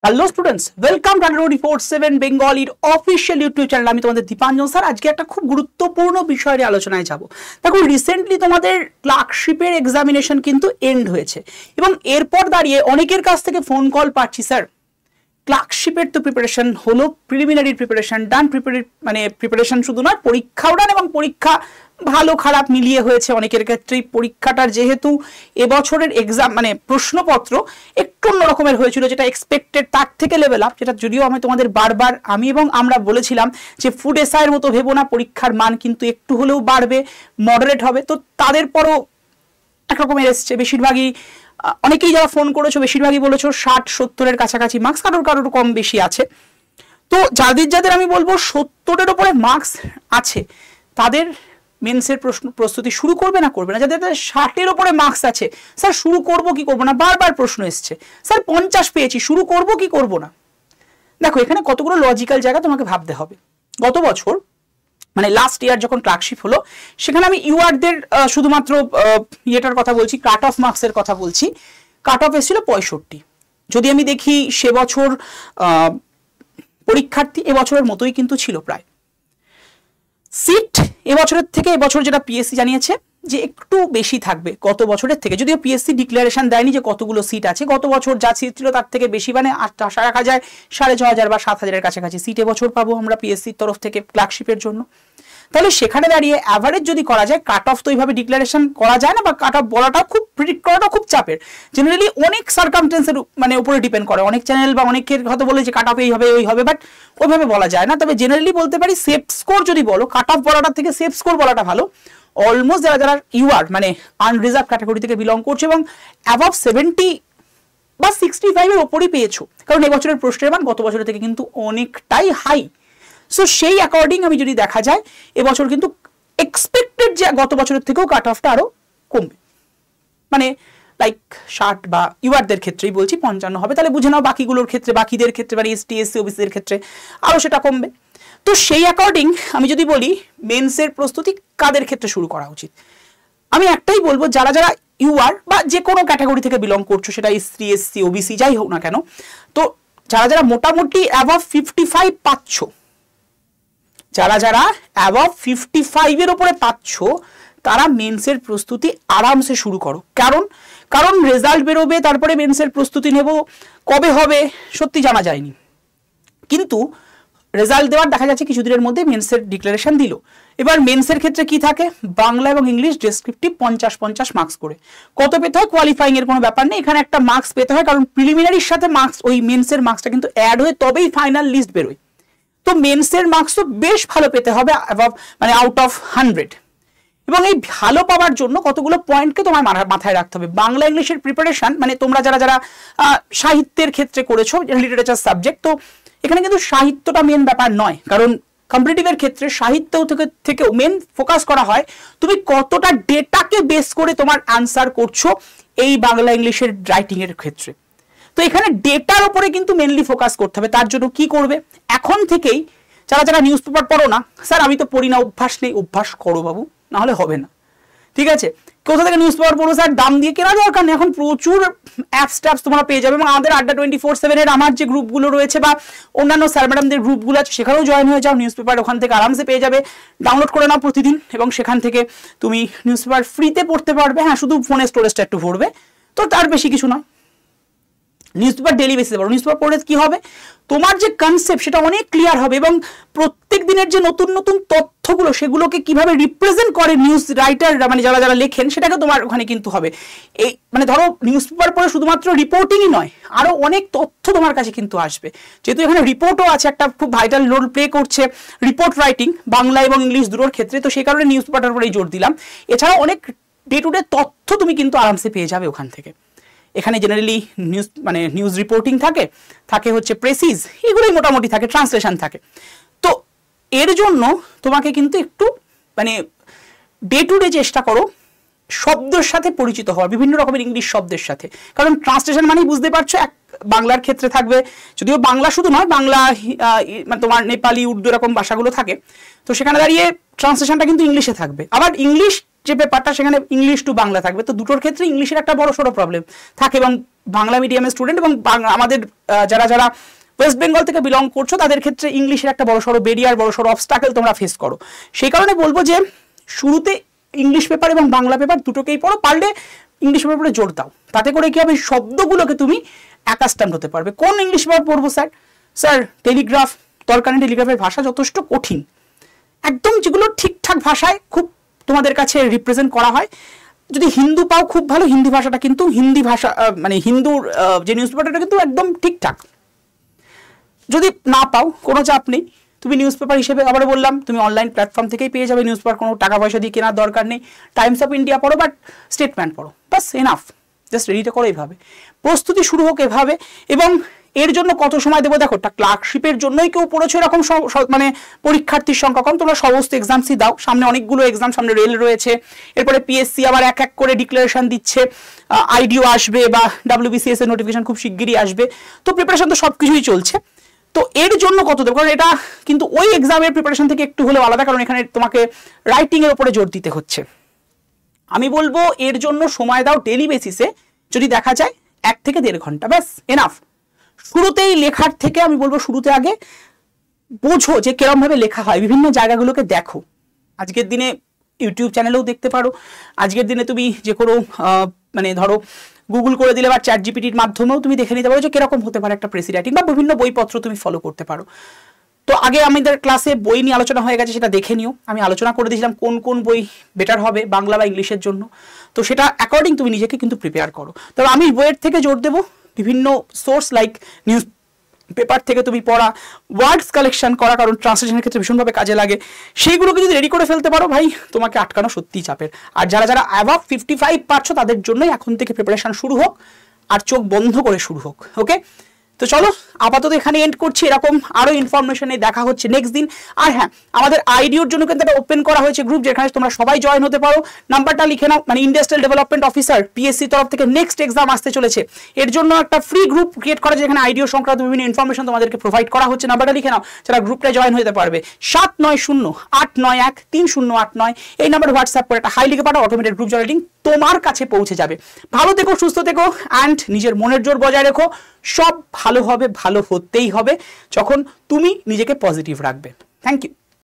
Hello students, welcome to 24/7 বেঙ্গলির official YouTube channel. আমি তোমাদের দীপাঞ্জন স্যার। আজকে একটা খুব গুরুত্বপূর্ণ বিষয় নিয়ে আলোচনায় যাব। দেখো, রিসেন্টলি তোমাদের ক্লার্কশিপের এক্সামিনেশন কিন্তু এন্ড হয়েছে এবং এরপর দাঁড়িয়ে অনেকের কাছ থেকে ফোন কল পাচ্ছি, স্যার ক্লার্কশিপের তো প্রিপারেশন হলো, প্রিলিমিনারি প্রিপারেশন ডান, প্রিপারেশন শুধু নয়, পরীক্ষাও ডান এবং পরীক্ষা ভালো খারাপ মিলিয়ে হয়েছে অনেকের ক্ষেত্রেই। পরীক্ষাটার যেহেতু এবছরের এক্সাম প্রশ্নপত্র একটু অন্যরকমের হয়েছিল, যেটা এক্সপেক্টেড তার থেকে লেভেল আপ, যেটা যদিও আমি তোমাদের বারবার আমরা বলেছিলাম যে ফুড এসআইয়ের মতো ভেবো না, পরীক্ষার মান কিন্তু একটু হলেও বাড়বে, মডারেট হবে। তো তাদের পরও একরকমের এসছে। বেশিরভাগই অনেকেই যারা ফোন করেছো বেশিরভাগই বলেছো 60-70-এর কাছাকাছি মার্কস, কারোর কম বেশি আছে। তো যাদের আমি বলবো 70-এর উপরে মার্কস আছে তাদের মেন্সের প্রস্তুতি শুরু করবে না করবে না। যাদের 60-এর উপরে মার্কস আছে, স্যার শুরু করব কি করবো না, বারবার প্রশ্ন এসছে, স্যার 50 পেয়েছি শুরু করব কি করব না। দেখো, এখানে কতগুলো লজিক্যাল জায়গা তোমাকে ভাবতে হবে। গত বছর লাস্ট ইয়ার যখন ক্লার্কশিপ হলো, সেখানে আমি ইউআরদের শুধুমাত্র ইয়েটার কথা বলছি, কাট অফ মার্কসের কথা বলছি। কাট অফ এসেছিল 65। যদি আমি দেখি সে বছর পরীক্ষার্থী এবছরের মতোই কিন্তু ছিল প্রায়। সিট এবছরের থেকে এবছর যেটা পিএসসি জানিয়েছে যে একটু বেশি থাকবে গত বছরের থেকে, যদিও পিএসসি ডিক্লারেশন দেয়নি যে কতগুলো সিট আছে। গত বছর যা সিট ছিল তার থেকে বেশি, আশা রাখা যায় 6,500 বা 7,000-এর কাছাকাছি সিট এবছর পাবো আমরা পিএসসির তরফ থেকে ক্লার্কশিপের জন্য। তাহলে সেখানে দাঁড়িয়ে অ্যাভারেজ যদি করা যায়, কাট অফ তো এইভাবে ডিক্লারেশন করা যায় না, বা কাট অফ বলাটা খুব প্রেডিক্ট করাটা খুব চাপের। জেনারেলি অনেক সার্কামস্টেন্সের উপরে ডিপেন্ড করে। অনেক চ্যানেল বা অনেকের হয়তো বলে যে কাট অফ এই হবে ওই হবে, বাট ওইভাবে বলা যায় না। তবে জেনারেলি বলতে পারি সেফ স্কোর যদি বলো, কাট অফ বলাটার থেকে সেফ স্কোর বলাটা ভালো। অলমোস্ট যারা ইউআর আনরিজার্ভ ক্যাটাগরি থেকে বিলং করছে এবং অ্যাবভ 70 বা 65-এর ওপরই পেয়েছো, কারণ এবছরের প্রশ্নের মান গত বছরের থেকে কিন্তু অনেকটাই হাই। সো সেই অ্যাকর্ডিং আমি যদি দেখা যায়, এবছর কিন্তু এক্সপেক্টেড যে গত বছরের থেকেও কাট অফটা আরো কমবে, লাইক 60 বা ইউআরদের ক্ষেত্রেই বলছি 55 হবে। তাহলে বুঝে নাও বাকিগুলোর ক্ষেত্রে, বাকিদের ক্ষেত্রে এসটি এসসি ওবিসিদের ক্ষেত্রে আরো সেটা কমবে। তো সেই অ্যাকর্ডিং আমি যদি বলি মেন্সের প্রস্তুতি কাদের ক্ষেত্রে শুরু করা উচিত, আমি একটাই বলবো, যারা ইউআর বা যে কোনো ক্যাটাগরি থেকে বিলং করছো, সেটা এসটি এসসি ওবিসি যাই হোক না কেন, তো যারা মোটামুটি অ্যাবভ 55 পাচ্ছ, যারা অ্যাবভ 55-এর উপরে পাচ্ছ, তারা মেন্সের প্রস্তুতি আরামসে শুরু করো। কারণ রেজাল্ট বেরোবে, তারপরে মেন্সের প্রস্তুতি নেব, কবে হবে সত্যি জানা যায়নি। কিন্তু রেজাল্ট দেওয়ার দেখা যাচ্ছে কিছুদিনের মধ্যে মেন্সের ডিক্লারেশন দিল। এবার মেন্সের ক্ষেত্রে কি থাকে, বাংলা এবং ইংলিশ ডেসক্রিপটিভ 50-50 মার্কস করে। কত পেতে হয়, কোয়ালিফাইং এর কোনো ব্যাপার নেই, এখানে একটা মার্কস পেতে হয়, কারণ প্রিলিমিনারির সাথে মার্কস ওই মেন্সের মার্কসটা কিন্তু অ্যাড হয়ে তবেই ফাইনাল লিস্ট বেরোয়। তো মেন্সের মার্কস তো বেশ ভালো পেতে হবে, আউট অফ 100। এবং এই ভালো পাওয়ার জন্য কতগুলো পয়েন্টকে তোমার মাথায় রাখতে হবে। বাংলা ইংলিশের প্রিপারেশন তোমরা যারা সাহিত্যের ক্ষেত্রে করেছো, লিটারেচার সাবজেক্ট, তো এখানে কিন্তু সাহিত্যটা মেন ব্যাপার নয়, কারণ কম্পিটিটিভের ক্ষেত্রে সাহিত্য থেকেও মেন ফোকাস করা হয় তুমি কতটা ডেটাকে বেস করে তোমার আনসার করছো এই বাংলা ইংলিশের রাইটিং এর ক্ষেত্রে। তো এখানে ডেটার উপরে কিন্তু মেনলি ফোকাস করতে হবে। তার জন্য কি করবে, এখন থেকেই যারা নিউজ পেপার পড়ো না, স্যার আমি তো পড়ি না, অভ্যাস নেই, অভ্যাস করো বাবু, না হলে হবে না। ঠিক আছে, কোথা থেকে নিউজ পেপার পড়ো, স্যার দাম দিয়ে কেনা দরকার নেই, এখন প্রচুর অ্যাপস তোমরা পেয়ে যাবে। এবং আমাদের আড্ডা 24/7-এর আমার যে গ্রুপগুলো রয়েছে বা অন্যান্য স্যার ম্যাডামদের গ্রুপগুলো আছে, সেখানেও জয়েন হয়ে যাও। নিউজ পেপার ওখান থেকে আরামসে পেয়ে যাবে, ডাউনলোড করে নাও প্রতিদিন, এবং সেখান থেকে তুমি নিউজ পেপার ফ্রিতে পড়তে পারবে। হ্যাঁ, শুধু ফোনের স্টোরেজটা একটু ভরবে, তো তার বেশি কিছু নয়। নিউজ পেপার ডেলি বেসিসে পড়ো। নিউজ পেপার পড়লে কি হবে, তোমার যে কনসেপ্ট সেটা অনেক ক্লিয়ার হবে, এবং প্রত্যেক দিনের যে নতুন নতুন তথ্যগুলো সেগুলোকে কিভাবে রিপ্রেজেন্ট করে নিউজ রাইটাররা, যারা লেখেন, সেটাকে তোমার ওখানে কিন্তু হবে। এই ধরো নিউজ পেপার পড়ে শুধুমাত্র রিপোর্টিংই নয়, আরো অনেক তথ্য তোমার কাছে কিন্তু আসবে। যেহেতু এখানে রিপোর্টও আছে, একটা খুব ভাইটাল রোল প্লে করছে রিপোর্ট রাইটিং বাংলা এবং ইংলিশ দুটোর ক্ষেত্রে, তো সেই কারণে নিউজ পেপারের উপরেই জোর দিলাম। এছাড়াও অনেক ডে টু ডে তথ্য তুমি কিন্তু আরামসে পেয়ে যাবে ওখান থেকে। এখানে জেনারেলি নিউজ রিপোর্টিং থাকে হচ্ছে প্রেসিজ, এগুলোই মোটামুটি থাকে, ট্রান্সলেশন থাকে। তো এর জন্য তোমাকে কিন্তু একটু ডে টু ডে চেষ্টা করো শব্দের সাথে পরিচিত হওয়ার, বিভিন্ন রকমের ইংলিশ শব্দের সাথে, কারণ ট্রান্সলেশন বুঝতে পারছো বাংলার ক্ষেত্রে থাকবে, যদিও বাংলা শুধু নয়, বাংলা মানে তোমার নেপালি, উর্দু এরকম ভাষাগুলো থাকে। তো সেখানে দাঁড়িয়ে ট্রান্সলেশনটা কিন্তু ইংলিশে থাকবে। আবার ইংলিশ যে পেপারটা সেখানে ইংলিশ টু বাংলা থাকবে। তো দুটোর ক্ষেত্রে ইংলিশের একটা বড় সড়ো প্রবলেম থাকে, এবং বাংলা মিডিয়ামের স্টুডেন্ট এবং আমাদের যারা ওয়েস্ট বেঙ্গল থেকে বিলং করছো তাদের ক্ষেত্রে ইংলিশের একটা বড় সড়ো বেরিয়ার, বড় সড়ো অবস্টাকেল তোমরা ফেস করো। সেই কারণে বলবো যে শুরুতে ইংলিশ পেপার এবং বাংলা পেপার দুটোকেই পড়ো, পারলে ইংলিশ পেপারে জোর দাও। তাতে করে কি হবে, শব্দগুলোকে তুমি অ্যাকাস্টমড হতে পারবে। কোন ইংলিশ পেপার পড়বো স্যার টেলিগ্রাফ, দরকার নেই, টেলিগ্রাফের ভাষা যথেষ্ট কঠিন, একদম যেগুলো ঠিকঠাক ভাষায় খুব তোমাদের কাছে রিপ্রেজেন্ট করা হয়। যদি হিন্দু পাও খুব ভালো, হিন্দি ভাষাটা কিন্তু হিন্দি ভাষা মানে হিন্দুর যে নিউজ পেপারটা কিন্তু একদম ঠিকঠাক। যদি না পাও কোনো চাপ নেই, তুমি নিউজ পেপার হিসেবে আবার বললাম তুমি অনলাইন প্ল্যাটফর্ম থেকেই পেয়ে যাবে নিউজ পেপার, কোনো টাকা পয়সা দিয়ে কেনার দরকার নেই। টাইমস অফ ইন্ডিয়া পড়ো, বাট স্টেটমেন্ট পড়ো, বাস এনাফ। জাস্ট রেডিটা করো এভাবে, প্রস্তুতি শুরু হোক এভাবে। এবং এর জন্য কত সময় দেবো দেখো, ক্লার্কশিপের জন্যই কেউ পড়েছো এরকম মানে পরীক্ষার্থীর সংখ্যা কম, তোমরা সমস্ত এক্সামসই দাও, সামনে অনেকগুলো এক্সাম, সামনে রেল রয়েছে, এরপরে পিএসসি আবার এক এক করে ডিক্লারেশন দিচ্ছে, আইডিও আসবে বা WBCS এর নোটিফিকেশন খুব শিগগিরই আসবে। তো প্রিপারেশন তো সব কিছুই চলছে। তো এর জন্য কত দেবো, কারণ এটা কিন্তু ওই এক্সামের প্রিপারেশন থেকে একটু হলেও আলাদা, কারণ এখানে তোমাকে রাইটিং এর উপরে জোর দিতে হচ্ছে। আমি বলবো এর জন্য সময় দাও ডেলি বেসিসে, যদি দেখা যায় 1 থেকে 1.5 ঘন্টা, ব্যাস এনাফ। শুরুতেই লেখার থেকে আমি বলবো শুরুতে আগে বোঝো যে কিরম ভাবে লেখা হয়, বিভিন্ন জায়গাগুলোকে দেখো। আজকের দিনে ইউটিউব চ্যানেলেও দেখতে পারো, আজকের দিনে তুমি যে কোনো মানে ধরো গুগল করে দিলে বা ChatGPTর মাধ্যমেও তুমি দেখে নিতে পারো যে কিরকম হতে পারে একটা প্রেসি রাইটিং, বা বিভিন্ন বইপত্র তুমি ফলো করতে পারো। তো আগে আমাদের ক্লাসে বই নিয়ে আলোচনা হয়ে গেছে, সেটা দেখে নিও। আমি আলোচনা করে দিয়েছিলাম কোন কোন বই বেটার হবে বাংলা বা ইংলিশের জন্য। তো সেটা অ্যাকর্ডিং তুমি নিজেকে কিন্তু প্রিপেয়ার করো। তবে আমি বইয়ের থেকে জোর দেবো বিভিন্ন সোর্স লাইক নিউজ পেপার থেকে তুমি পড়া, ওয়ার্ডস কালেকশন করা, কারণ ট্রান্সলেশনের ক্ষেত্রে ভীষণভাবে কাজে লাগে। সেইগুলোকে যদি রেডি করে ফেলতে পারো ভাই, তোমাকে আটকানো সত্যিই চাপের। আর যারা অ্যাবাভ 55 পাচ্ছ তাদের জন্যই এখন থেকে প্রিপারেশন শুরু হোক, আর চোখ বন্ধ করে শুরু হোক। ওকে, তো চলো আপাতত এখানে এন্ড করছি। এরকম আরো ইনফরমেশনে দেখা হচ্ছে নেক্সট দিন। আর হ্যাঁ, আমাদের আইডিওর জন্য কিন্তু একটা ওপেন করা হয়েছে গ্রুপ, যেখানে তোমরা সবাই জয়েন হতে পারো। নাম্বারটা লিখে নাও, মানে ইন্ডাস্ট্রিয়াল ডেভেলপমেন্ট অফিসার PSC তরফ থেকে নেক্সট এক্সাম আসতে চলেছে, এর জন্য একটা ফ্রি গ্রুপ ক্রিয়েট করা, যেখানে আইডিও সংক্রান্ত বিভিন্ন ইনফরমেশন তোমাদেরকে প্রোভাইড করা হচ্ছে। নাম্বারটা লিখে নাও, যারা গ্রুপটা জয়েন হতে পারবে 7908913089, এই নাম্বারে হোয়াটসঅ্যাপ করে একটা হাই লিখে পাঠাও, অটোমেটেড গ্রুপ জয়েন লিংক তোমার কাছে পৌঁছে যাবে। ভালো থেকো, সুস্থ থেকো, অ্যান্ড নিজের মনের জোর বজায় রেখো। সব ভালো হবে, ভালো হতেই হবে যখন তুমি নিজেকে পজিটিভ রাখবে। Thank you.